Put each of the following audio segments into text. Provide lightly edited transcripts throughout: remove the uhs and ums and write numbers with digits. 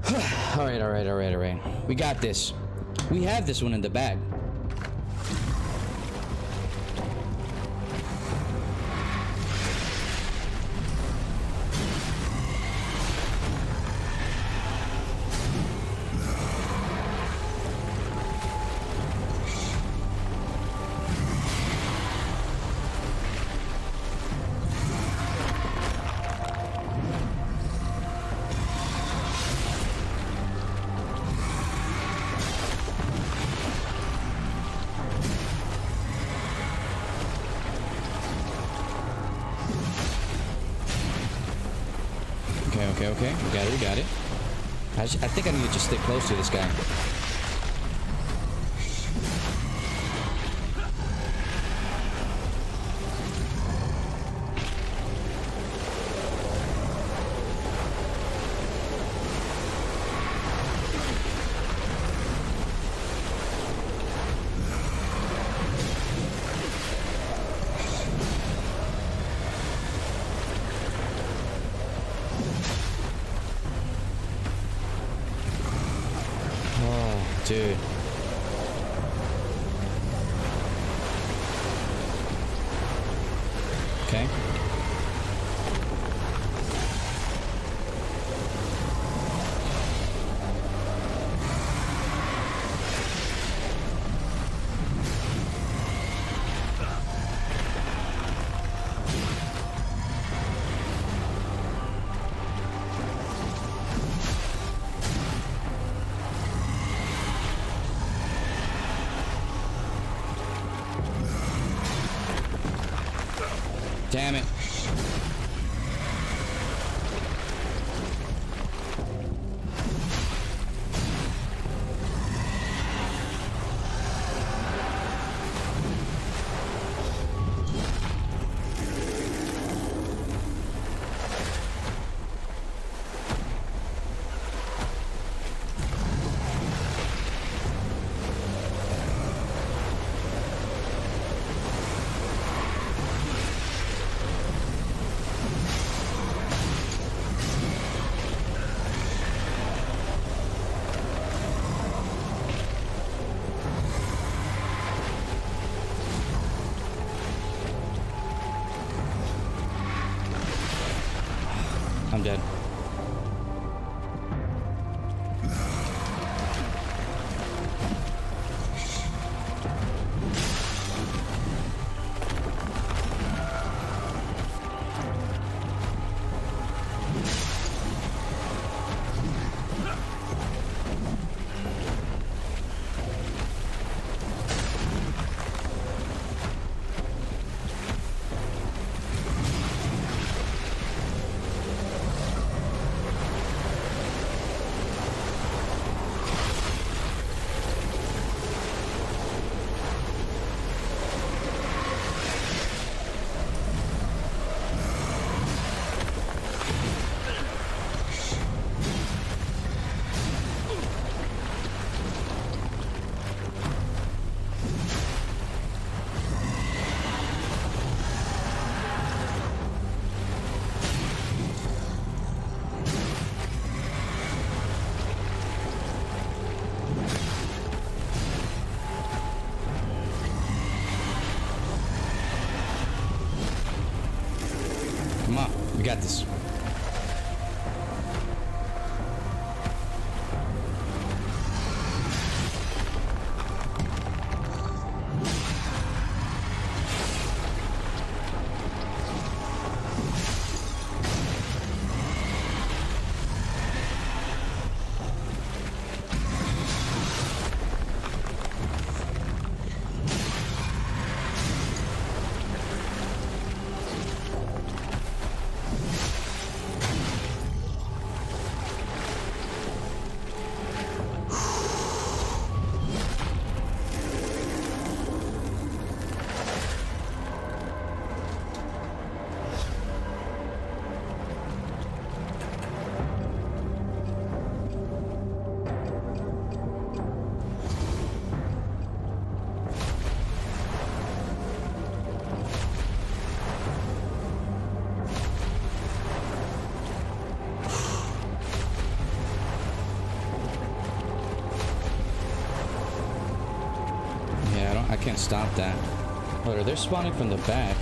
Alright, alright, alright, alright. We got this. We have this one in the bag. Okay, we got it. I think I need to just stick close to this guy. Dude. Okay. Damn it. I'm dead. I can't stop that. What, are they spawning from the back?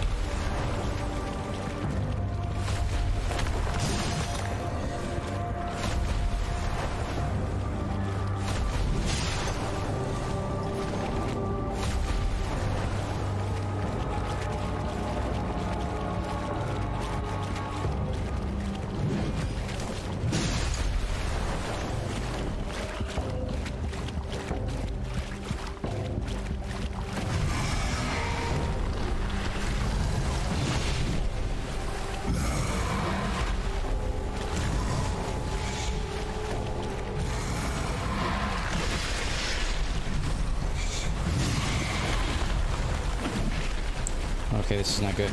Okay, this is not good.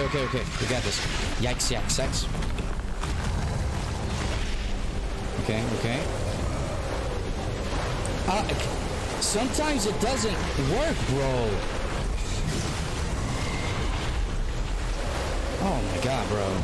Okay. We got this. Yikes. Okay. Sometimes it doesn't work, bro. Oh my god, bro.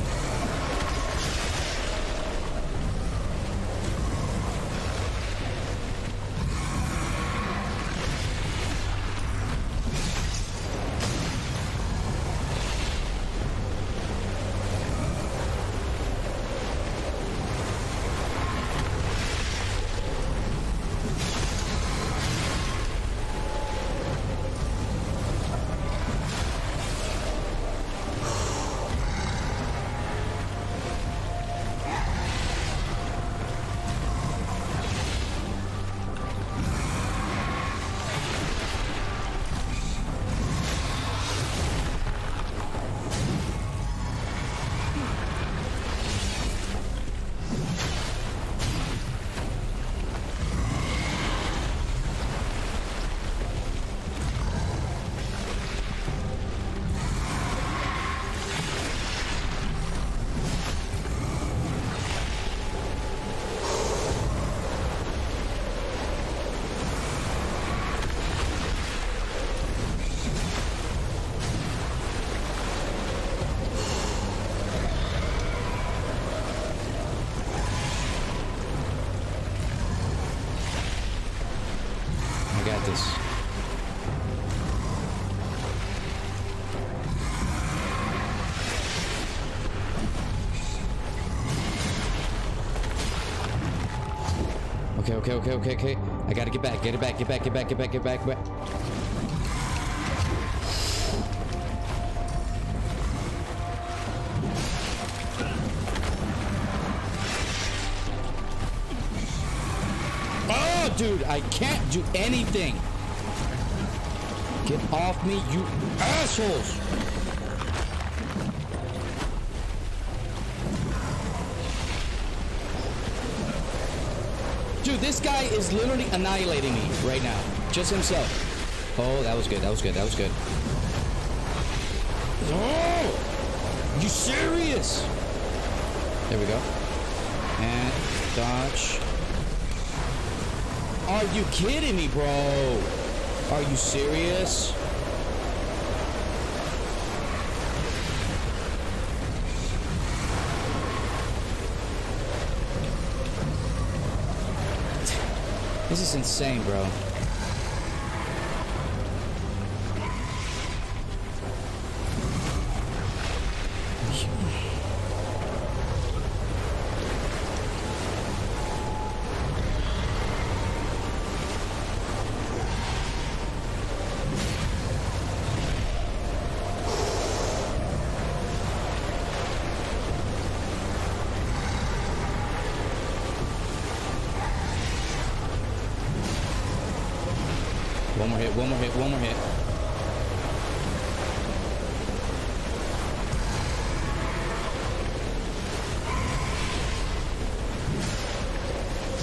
I got this. Okay. I gotta get back. Get back. Oh, dude, I can't do anything. Get off me, you assholes. Dude, this guy is literally annihilating me right now. Just himself. Oh, that was good. Oh! You serious? There we go. And dodge. Are you kidding me, bro? Are you serious? This is insane, bro. more hit, one more hit, one more hit.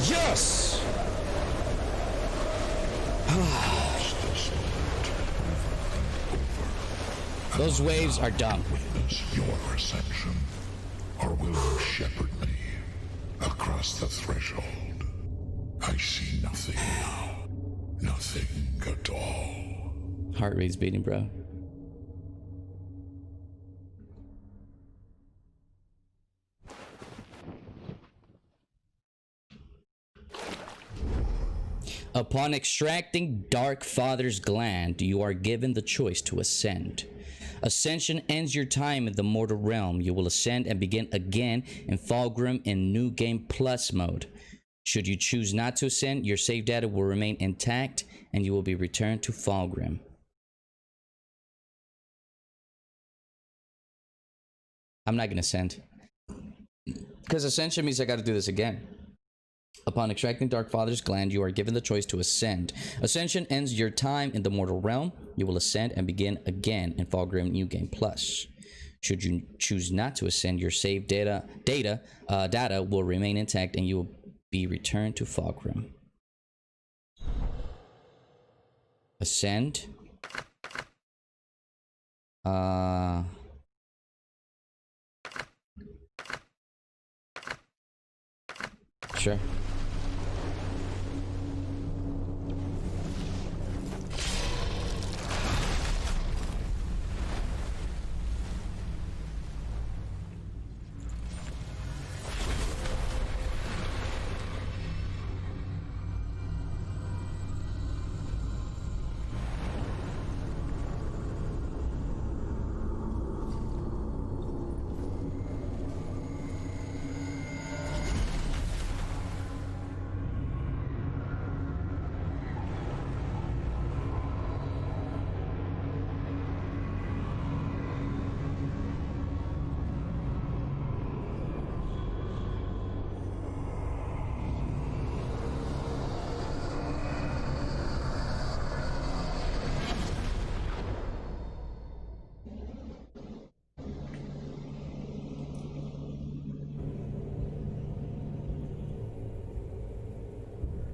Yes! Those waves are dumb. Witness your ascension, or will you shepherd me across the threshold? I see nothing now. Nothing at all. Heart rate's beating, bro. Upon extracting Dark Father's gland, you are given the choice to ascend. Ascension ends your time in the mortal realm. You will ascend and begin again in Fulgrim in New Game Plus mode. Should you choose not to ascend, your save data will remain intact and you will be returned to Fulgrim. I'm not gonna ascend, because ascension means I gotta do this again. Upon extracting Dark Father's gland, you are given the choice to ascend. Ascension ends your time in the mortal realm. You will ascend and begin again in Fulgrim New Game Plus. Should you choose not to ascend, your save data will remain intact and you will be returned to Fulgrim. Ascend. Sure.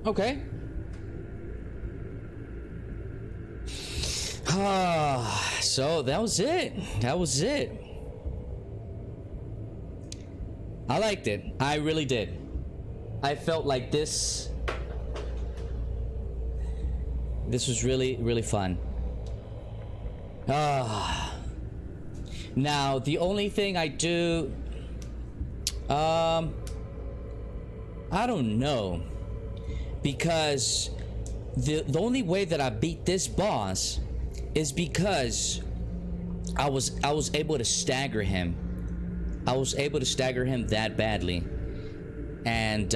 Okay. So that was it. That was it. I liked it. I really did. I felt like this was really, really fun. Now the only thing I do, I don't know. Because the only way that I beat this boss is because I was able to stagger him. I was able to stagger him that badly. And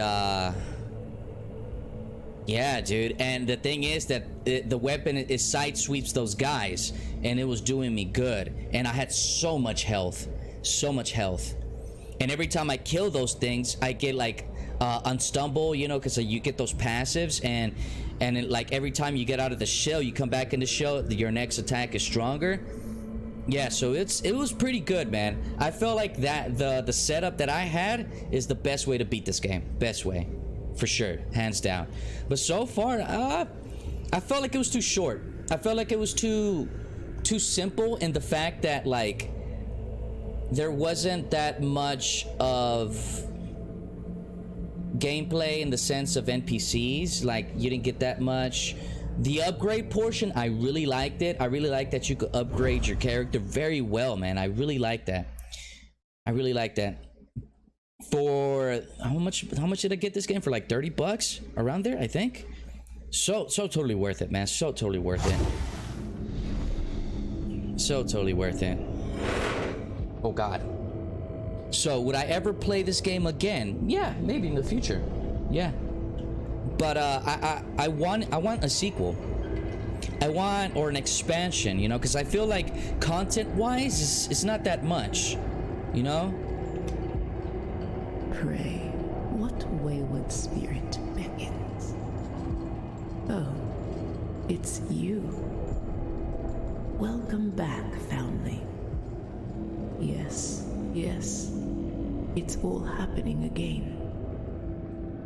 yeah, dude. And the thing is that the weapon side sweeps those guys, and it was doing me good. And I had so much health, so much health. And every time I kill those things, I get like unstumble, you know, because you get those passives, and it, like every time you get out of the shell, you come back in the shell, your next attack is stronger. Yeah, so it was pretty good, man. I felt like that the setup that I had is the best way to beat this game. Best way, for sure, hands down. But so far, I felt like it was too short. I felt like it was too simple in the fact that like there wasn't that much of gameplay in the sense of NPCs. Like, you didn't get that much. The upgrade portion, I really liked it. I really liked that you could upgrade your character very well, man. I really like that. I really like that. For how much did I get this game for? Like 30 bucks around there, I think. So totally worth it, man. So totally worth it. So totally worth it. Oh god. So would I ever play this game again? Yeah, maybe in the future. Yeah. But I want a sequel. or an expansion, you know, because I feel like content-wise, it's not that much, you know. Pray, what wayward spirit beckons? Oh, it's you. Welcome back, Foundling. Yes, it's all happening again.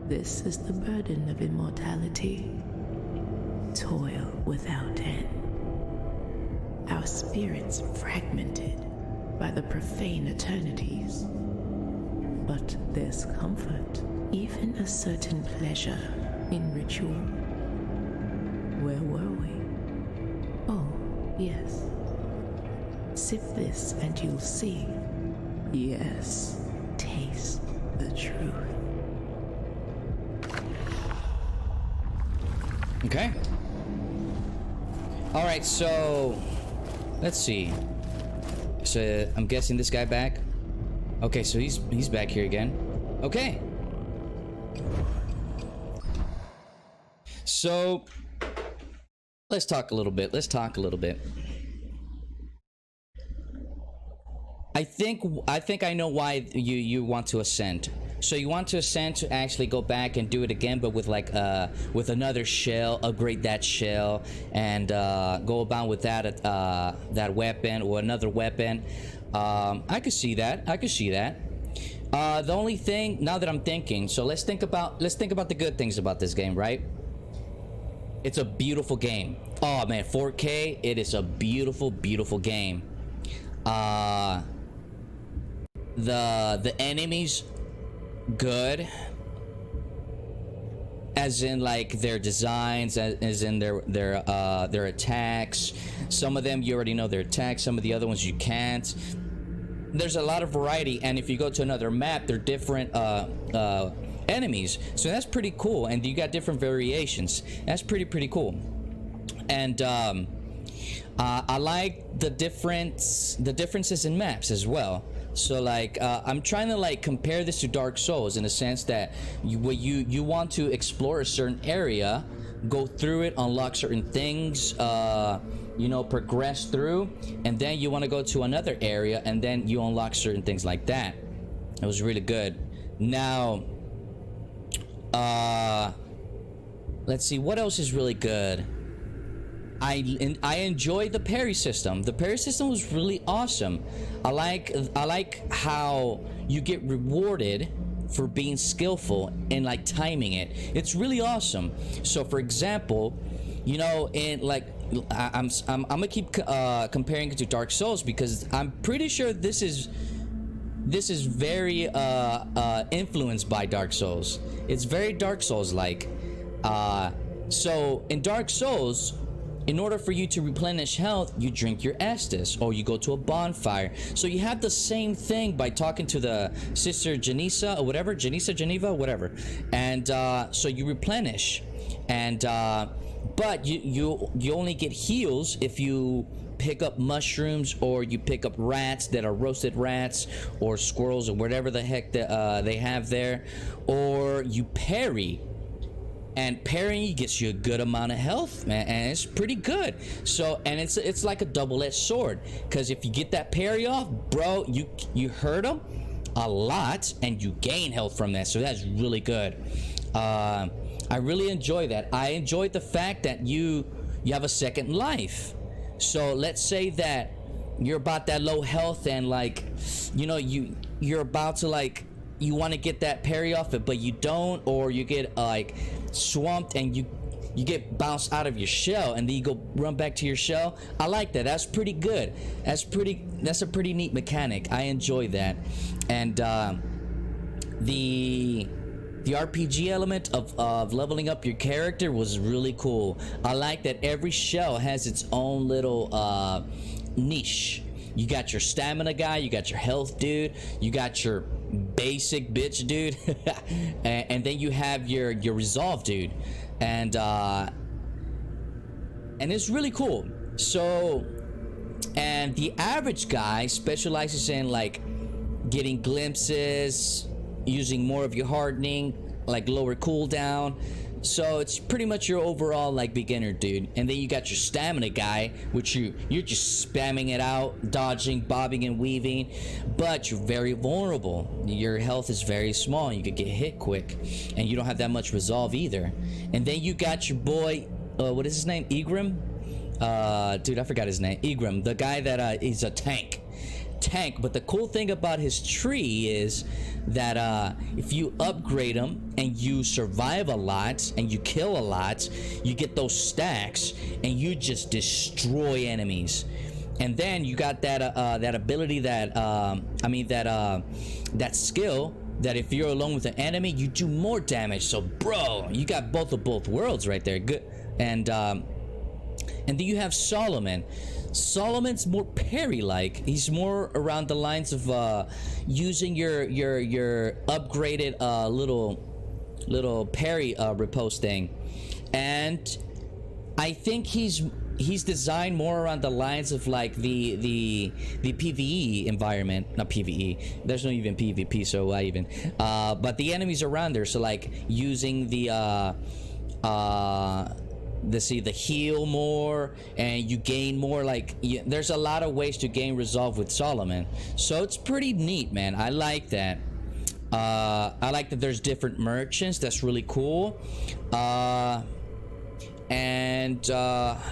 This is the burden of immortality. Toil without end. Our spirits fragmented by the profane eternities. But there's comfort, even a certain pleasure in ritual. Where were we? Oh, yes. Sip this and you'll see. Yes, taste the truth. Okay. All right, so let's see. So I'm guessing this guy back. Okay, so he's back here again. Okay. So let's talk a little bit. I think I know why you want to ascend. So you want to ascend to actually go back and do it again, but with like with another shell, upgrade that shell, and go about with that that weapon or another weapon. I could see that. The only thing now that I'm thinking, so let's think about the good things about this game, right? It's a beautiful game. Oh man, 4K. It is a beautiful game. The enemies, good, as in like their designs, as in their attacks. Some of them you already know their attacks, some of the other ones you can't. There's a lot of variety, and if you go to another map, they're different enemies, so that's pretty cool. And you got different variations. That's pretty cool. And I like the differences in maps as well. So like I'm trying to like compare this to Dark Souls in a sense that you want to explore a certain area, go through it, unlock certain things, you know, progress through, and then you want to go to another area and then you unlock certain things like that. It was really good. Now let's see what else is really good. I enjoyed the parry system. The parry system was really awesome. I like how you get rewarded for being skillful and like timing it. It's really awesome. So for example, you know, in like I'm gonna keep comparing it to Dark Souls because I'm pretty sure this is very influenced by Dark Souls. It's very Dark Souls like. So in Dark Souls, in order for you to replenish health, you drink your Estus or you go to a bonfire. So you have the same thing by talking to the sister Geneva or whatever, Geneva, whatever. And so you replenish. And but you only get heals if you pick up mushrooms or you pick up rats that are roasted rats or squirrels or whatever the heck that they have there, or you parry. And parrying gets you a good amount of health, man, and it's pretty good. So, and it's like a double-edged sword, because if you get that parry off, bro, you hurt them a lot, and you gain health from that. So that's really good. I really enjoy that. I enjoyed the fact that you have a second life. So let's say that you're about that low health, and like, you know, you're about to like. You want to get that parry off it, but you don't, or you get like swamped and you get bounced out of your shell, and then you go run back to your shell. I like that. That's pretty good. That's a pretty neat mechanic. I enjoy that. And the RPG element of leveling up your character was really cool. I like that every shell has its own little niche. You got your stamina guy, you got your health dude, you got your basic bitch dude, and then you have your resolve dude, and it's really cool. So, and the average guy specializes in like getting glimpses, using more of your hardening, like lower cooldown. So it's pretty much your overall like beginner dude. And then you got your stamina guy, which you're just spamming it out, dodging, bobbing and weaving, but you're very vulnerable. Your health is very small, you could get hit quick, and you don't have that much resolve either. And then you got your boy what is his name? Egrim? Dude, I forgot his name. Egrim, the guy that he's a tank. But the cool thing about his tree is that if you upgrade him and you survive a lot and you kill a lot, you get those stacks and you just destroy enemies. And then you got that that ability that that skill that if you're alone with an enemy, you do more damage. So bro, you got both worlds right there. Good. And then you have Solomon. Solomon's more parry-like. He's more around the lines of using your upgraded little parry riposte thing, and I think he's designed more around the lines of like the PvE environment. Not PvE. There's no even PvP, so why even? But the enemies around there. So like using the heal more, and you gain more. Like there's a lot of ways to gain resolve with Solomon, so it's pretty neat, man. I like that. I like that there's different merchants. That's really cool. And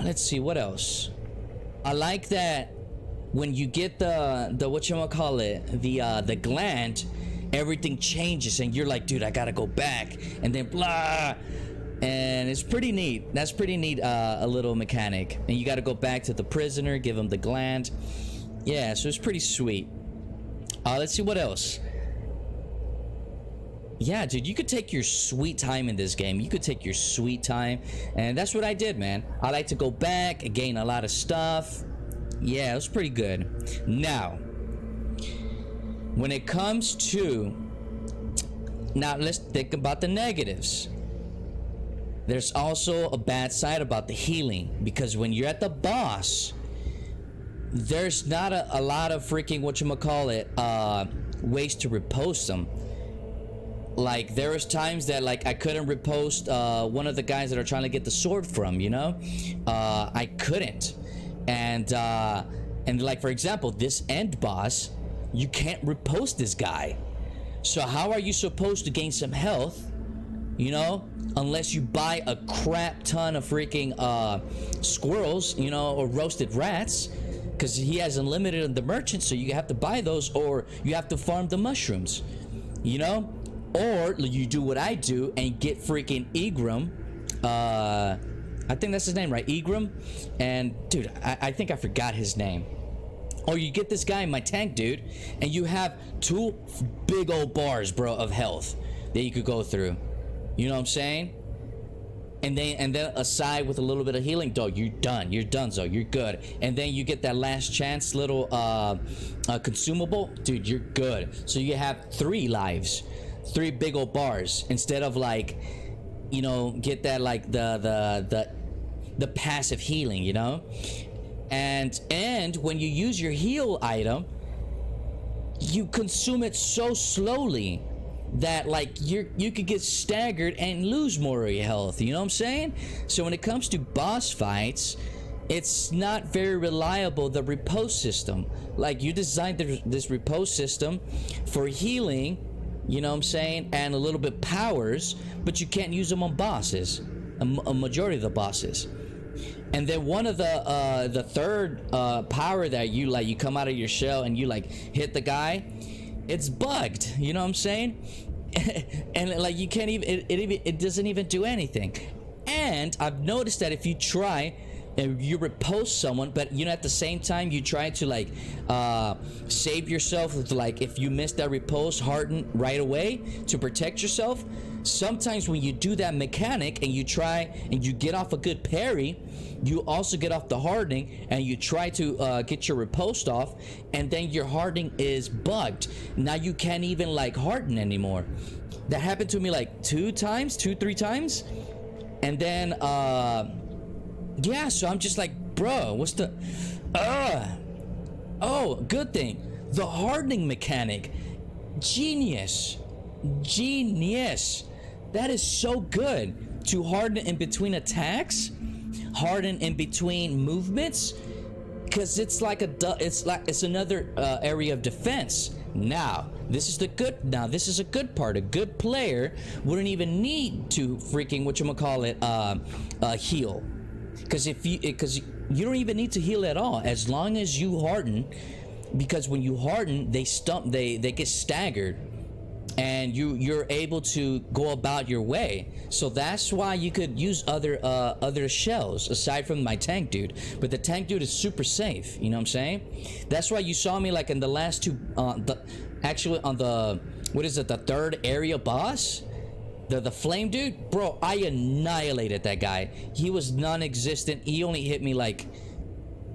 let's see what else. I like that when you get the whatchamacallit, the gland, everything changes and you're like, dude, I gotta go back, and then blah. And it's pretty neat. That's pretty neat, a little mechanic. And you got to go back to the prisoner, give him the gland. Yeah, so it's pretty sweet. Let's see what else. Yeah, dude, you could take your sweet time in this game. You could take your sweet time. And that's what I did, man. I like to go back, gain a lot of stuff. Yeah, it was pretty good. Now, when it comes to... Now, let's think about the negatives. There's also a bad side about the healing, because when you're at the boss, there's not a lot of freaking ways to riposte them. Like there was times that like I couldn't riposte one of the guys that are trying to get the sword from, you know, I couldn't, and like for example, this end boss, you can't riposte this guy. So how are you supposed to gain some health? You know, unless you buy a crap ton of freaking squirrels, you know, or roasted rats, because he has unlimited on the merchant, so you have to buy those, or you have to farm the mushrooms, you know, or you do what I do and get freaking Egrim. I think that's his name, right? Egrim. And dude, I think I forgot his name. Or you get this guy in my tank, dude, and you have 2 big old bars, bro, of health that you could go through. You know what I'm saying? And then aside with a little bit of healing, dog, you're done, so you're good. And then you get that last chance little consumable, dude, you're good. So you have 3 lives, 3 big old bars, instead of like, you know, get that like the passive healing, you know. And when you use your heal item, you consume it so slowly that like you could get staggered and lose more of your health, you know what I'm saying? So when it comes to boss fights, it's not very reliable, the repose system. Like you designed this repose system for healing, you know what I'm saying, and a little bit powers, but you can't use them on bosses, a majority of the bosses. And then one of the third power that you come out of your shell and you like hit the guy, it's bugged, you know what I'm saying? And like you can't even, it doesn't even do anything. And I've noticed that if you try and you repose someone, but you know at the same time you try to like save yourself with, like, if you miss that repose, harden right away to protect yourself. Sometimes when you do that mechanic and you try and you get off a good parry, you also get off the hardening and you try to get your riposte off, and then your hardening is bugged. Now you can't even like harden anymore. That happened to me like 3 times. And then yeah, so I'm just like, bro, what's the oh, good thing, the hardening mechanic, genius. That is so good, to harden in between attacks, harden in between movements, because it's another area of defense. Now this is a good part. A good player wouldn't even need to freaking heal. because you don't even need to heal at all as long as you harden, because when you harden they get staggered and you're able to go about your way. So that's why you could use other shells aside from my tank dude. But the tank dude is super safe, you know what I'm saying? That's why you saw me like in the last two actually on the the third area boss, the flame dude, bro. I annihilated that guy. He was non-existent. He only hit me like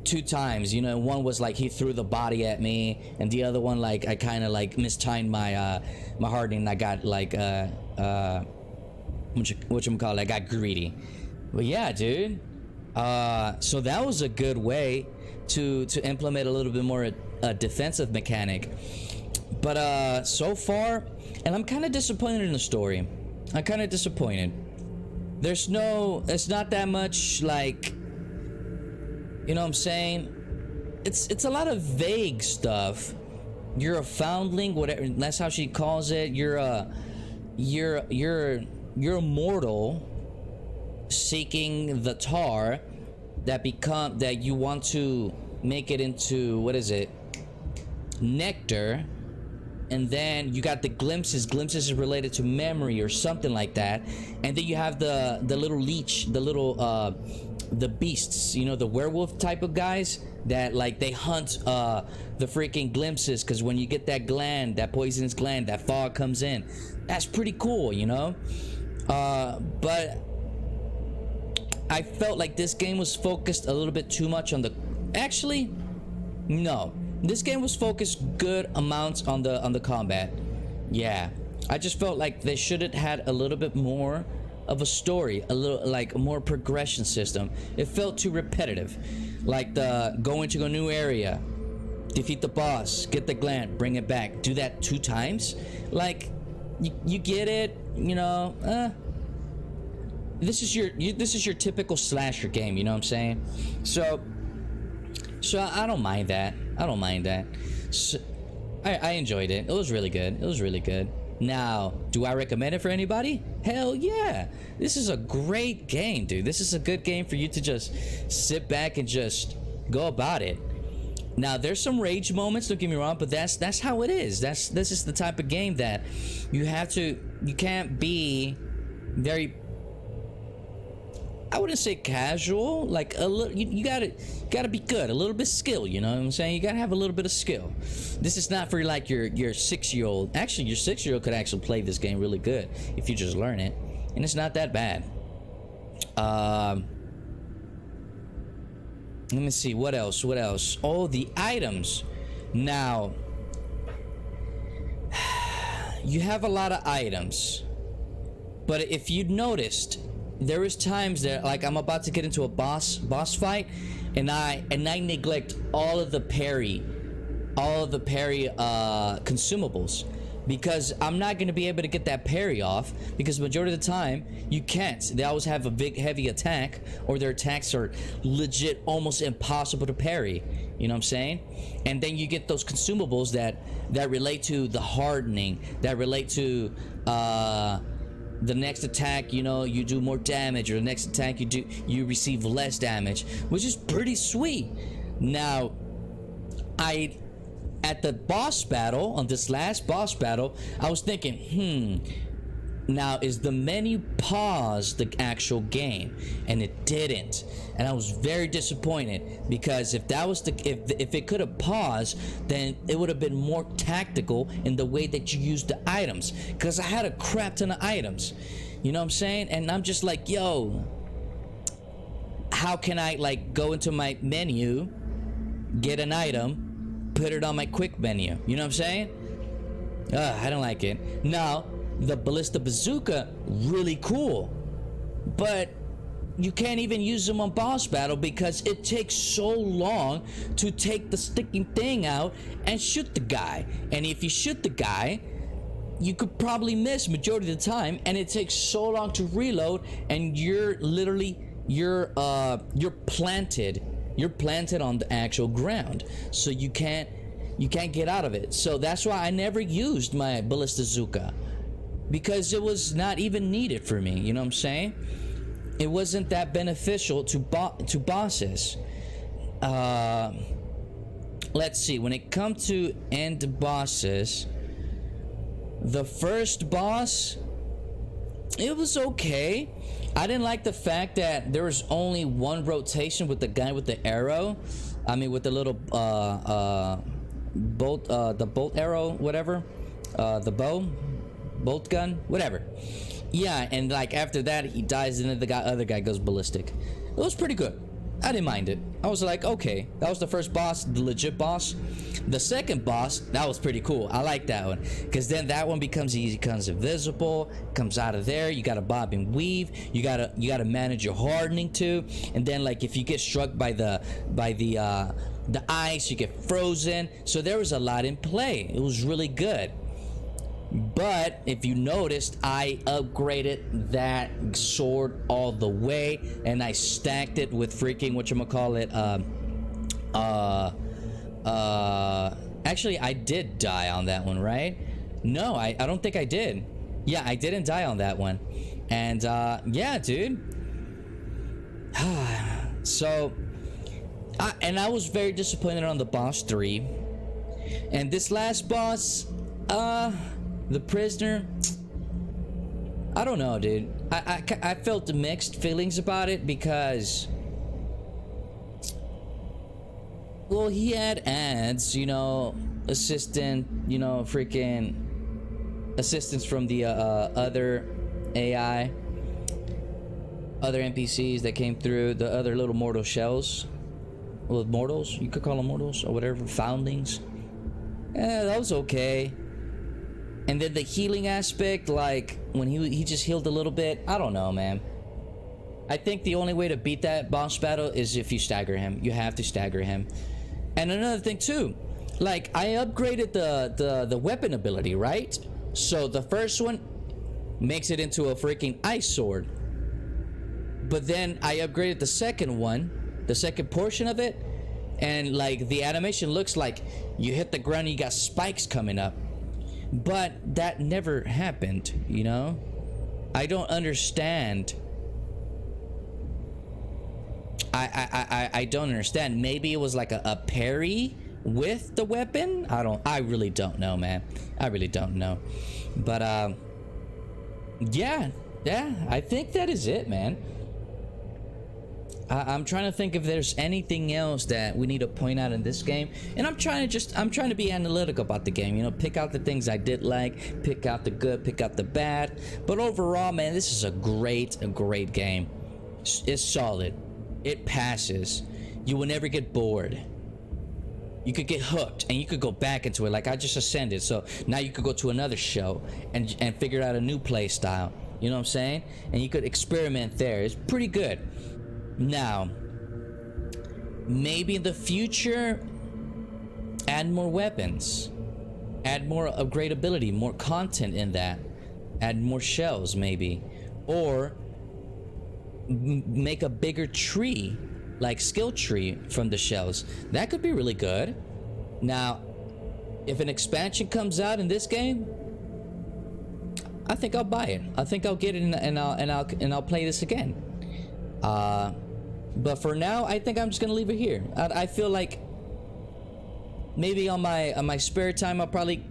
2 times, you know. One was like he threw the body at me, and the other one like I kind of like mistimed my my hardening, and I got like whatchamacallit, I got greedy. But yeah, dude, so that was a good way to implement a little bit more a defensive mechanic. But so far, and I'm kind of disappointed in the story. I'm kind of disappointed. It's not that much like, you know what I'm saying? It's a lot of vague stuff. You're a foundling, whatever, that's how she calls it. You're a mortal seeking the tar that you want to make it into, what is it? Nectar. And then you got the glimpses. Glimpses is related to memory or something like that. And then you have the little leech, the little the beasts, you know, the werewolf type of guys that like they hunt the freaking glimpses, because when you get that gland, that poisonous gland, that fog comes in. That's pretty cool, you know. But I felt like this game was focused a little bit too much on the. Actually, no. This game was focused good amounts on the combat. Yeah, I just felt like they should have had a little bit more of a story, a little like a more progression system. It felt too repetitive, like the go into a new area, defeat the boss, get the gland, bring it back, do that 2 times. Like you get it, you know. This is your typical slasher game, you know what I'm saying? So I don't mind that. So, I enjoyed it. It was really good. Now, do I recommend it for anybody? Hell yeah. This is a great game, dude. This is a good game for you to just sit back and just go about it. Now, there's some rage moments, don't get me wrong, but that's how it is. This is the type of game that you can't be very, I wouldn't say casual, like a little. You gotta be good, a little bit skill. You know what I'm saying? You gotta have a little bit of skill. This is not for like your 6-year-old. Actually, your 6-year-old could actually play this game really good if you just learn it, and it's not that bad. Let me see what else. Oh, the items. Now, you have a lot of items, but if you noticed, there is times that like I'm about to get into a boss fight, and I neglect all of the parry consumables, because I'm not going to be able to get that parry off, because majority of the time you can't. They always have a big heavy attack, or their attacks are legit almost impossible to parry, you know what I'm saying? And then you get those consumables that relate to the hardening, that relate to the next attack, you know, you do more damage, or the next attack you receive less damage, which is pretty sweet. Now, at the boss battle, on this last boss battle, I was thinking, now is the menu pause the actual game? And it didn't, and I was very disappointed, because if that was if it could have paused, then it would have been more tactical in the way that you use the items, because I had a crap ton of items, you know what I'm saying? And I'm just like, yo, how can I like go into my menu, get an item, put it on my quick menu, you know what I'm saying? I don't like it. Now, the ballista bazooka, really cool, but you can't even use them on boss battle, because it takes so long to take the sticking thing out and shoot the guy. And if you shoot the guy, you could probably miss majority of the time, and it takes so long to reload, and you're literally you're planted on the actual ground, so you can't get out of it. So that's why I never used my ballista bazooka, because it was not even needed for me, you know what I'm saying? it wasn't that beneficial to bosses. Let's see, when it comes to end bosses, the first boss, it was okay. I didn't like the fact that there was only one rotation with the guy with the arrow. I mean, with the little bolt, the bolt arrow, whatever, the bolt gun, whatever. Yeah, and like after that he dies and then the other guy goes ballistic. It was pretty good. I didn't mind it. I was like, okay, that was the first boss, the legit boss. The second boss, that was pretty cool. I like that one, because then that one becomes easy, becomes invisible, comes out of there. You gotta bob and weave. You gotta manage your hardening too. And then like if you get struck by the ice, you get frozen. So there was a lot in play. It was really good. But if you noticed, I upgraded that sword all the way, and I stacked it with freaking whatchamacallit, actually I did die on that one, right? No, I don't think I did. Yeah, I didn't die on that one. And yeah, dude. So I was very disappointed on the boss 3. And this last boss, the prisoner, I don't know, dude. I felt mixed feelings about it because, well, he had ads, you know, assistant, you know, freaking assistance from the other AI, other NPCs that came through, the other little mortal shells. Well, mortals, you could call them mortals or whatever, foundlings. Yeah, that was okay. And then the healing aspect, like when he just healed a little bit, I don't know, man. I think the only way to beat that boss battle is if you stagger him. You have to stagger him. And another thing too, like I upgraded the weapon ability, right? So the first one makes it into a freaking ice sword. But then I upgraded the second one, the second portion of it, and like the animation looks like you hit the ground and you got spikes coming up. But that never happened, you know? I don't understand. I don't understand. Maybe it was like a parry with the weapon? I really don't know, man. I really don't know. But yeah, I think that is it, man. I'm trying to think if there's anything else that we need to point out in this game, and I'm trying to be analytical about the game, you know, pick out the things I did like, pick out the good, pick out the bad. But overall, man, this is a great game. It's solid. It passes. You will never get bored. You could get hooked and you could go back into it. Like I just ascended, so now you could go to another show and figure out a new play style. You know what I'm saying? And you could experiment there. It's pretty good. Now, maybe in the future, add more weapons, add more upgradability, more content in that, add more shells maybe, or make a bigger tree, like skill tree from the shells. That could be really good. Now, if an expansion comes out in this game, I think I'll buy it. I think I'll get it and I'll play this again. But for now, I think I'm just gonna leave it here. I feel like maybe on my spare time, I'll probably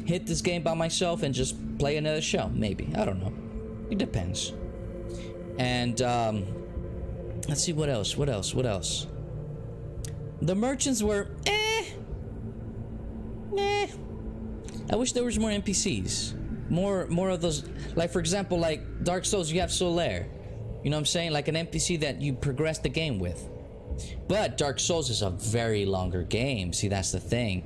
hit this game by myself and just play another show. Maybe, I don't know. It depends. And let's see what else. The merchants were I wish there was more NPCs, more of those. Like for example, like Dark Souls, you have Solaire. You know what I'm saying? Like an NPC that you progress the game with. But Dark Souls is a very longer game. See, that's the thing.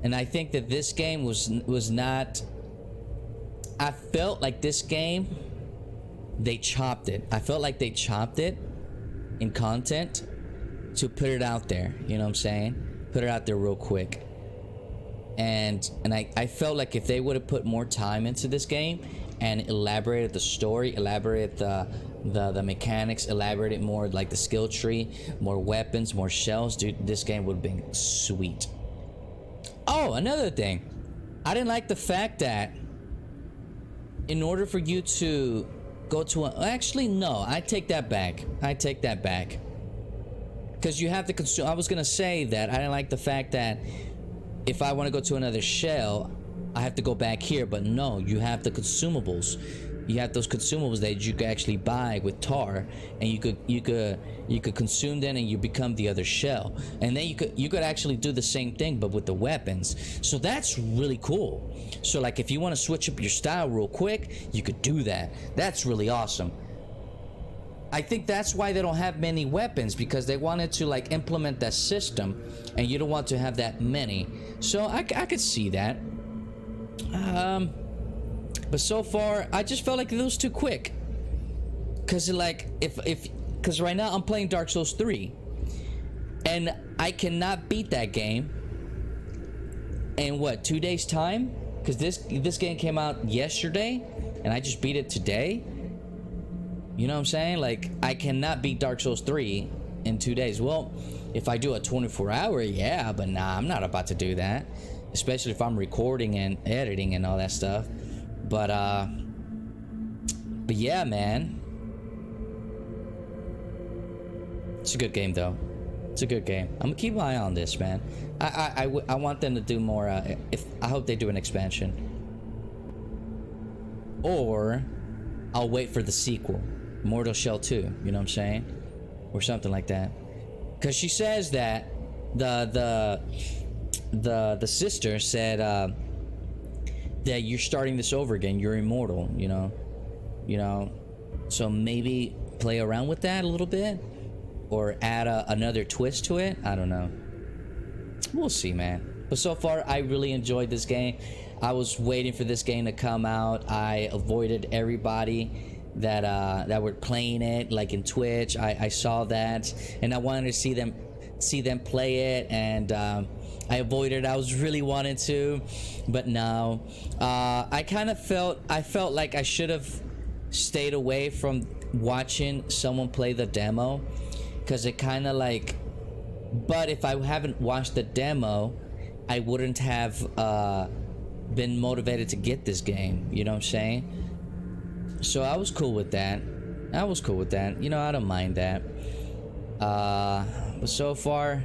And I think that this game was not. I felt like this game, they chopped it. I felt like they chopped it in content to put it out there. You know what I'm saying? Put it out there real quick. And I felt like if they would have put more time into this game and elaborated the story, elaborated the mechanics, elaborated more like the skill tree, more weapons, more shells, dude, this game would have been sweet. Oh, another thing, I didn't like the fact that in order for you to go to actually no, I take that back. Because you have to consume. I was gonna say that I didn't like the fact that if I want to go to another shell, I have to go back here. But no, you have the consumables. You have those consumables that you could actually buy with tar, and you could consume them, and you become the other shell. And then you could actually do the same thing, but with the weapons. So that's really cool. So like if you want to switch up your style real quick, you could do that. That's really awesome. I think that's why they don't have many weapons, because they wanted to like implement that system, and you don't want to have that many. So I could see that. But so far, I just felt like it was too quick. Cause like cause right now I'm playing Dark Souls 3, and I cannot beat that game in what, 2 days time? Cause this game came out yesterday, and I just beat it today. You know what I'm saying? Like I cannot beat Dark Souls 3 in 2 days. Well, if I do a 24-hour, yeah, but nah, I'm not about to do that. Especially if I'm recording and editing and all that stuff. But yeah, man. It's a good game, though. It's a good game. I'm gonna keep my eye on this, man. I want them to do more. I hope they do an expansion, or I'll wait for the sequel, Mortal Shell 2. You know what I'm saying, or something like that. Cause she says that the sister said that you're starting this over again. You're immortal. You know. So maybe play around with that a little bit, or add another twist to it. I don't know. We'll see, man. But so far, I really enjoyed this game. I was waiting for this game to come out. I avoided everybody that were playing it, like in Twitch. I saw that, and I wanted to see them play it, and I avoided. I was really wanting to, but no. I felt like I should have stayed away from watching someone play the demo, because it kind of like. But if I haven't watched the demo, I wouldn't have been motivated to get this game. You know what I'm saying? So I was cool with that. You know, I don't mind that. But so far,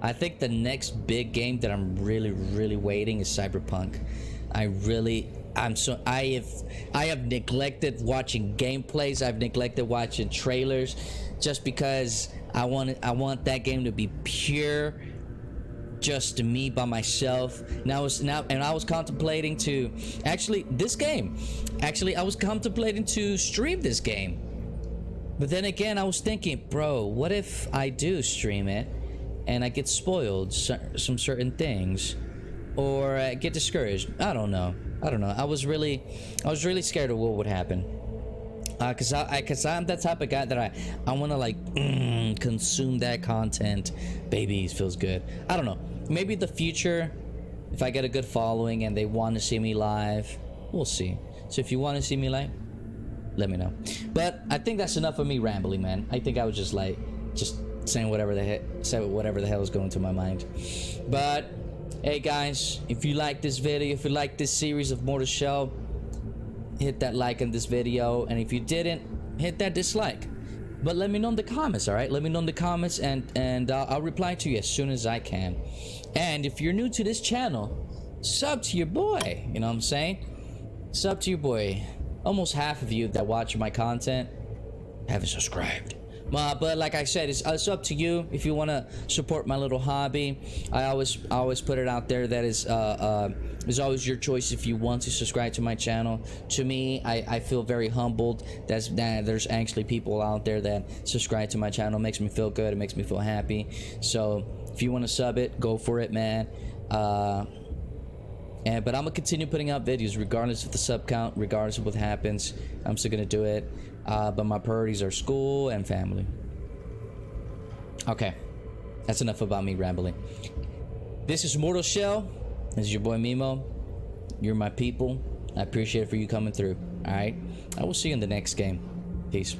I think the next big game that I'm really waiting is Cyberpunk. I have neglected watching gameplays. I've neglected watching trailers, just because I want that game to be pure, just me by myself. And I was contemplating to I was contemplating to stream this game. But then again, I was thinking, bro, what if I do stream it and I get spoiled some certain things, or I get discouraged? I don't know. I was really scared of what would happen. Cause I'm that type of guy that I want to like consume that content. Baby, it feels good. I don't know. Maybe the future, if I get a good following and they want to see me live, we'll see. So if you want to see me live, let me know. But I think that's enough of me rambling, man. I think I was just saying whatever the hell is going to my mind. But hey guys, if you like this video, if you like this series of Mortal Shell, hit that like on this video, and if you didn't, hit that dislike. But let me know in the comments, all right? Let me know in the comments, and I'll reply to you as soon as I can. And if you're new to this channel, sub to your boy. You know what I'm saying? Sub to your boy. Almost half of you that watch my content haven't subscribed. But like I said, it's up to you if you want to support my little hobby. I always put it out there that it's always your choice if you want to subscribe to my channel. To me, I feel very humbled that there's actually people out there that subscribe to my channel. It makes me feel good. It makes me feel happy. So if you want to sub it, go for it, man. But I'm gonna continue putting out videos regardless of the sub count, regardless of what happens. I'm still gonna do it. But my priorities are school and family. Okay, that's enough about me rambling. This is Mortal Shell. This is your boy Mimo. You're my people. I appreciate it for you coming through. All right, I will see you in the next game. Peace.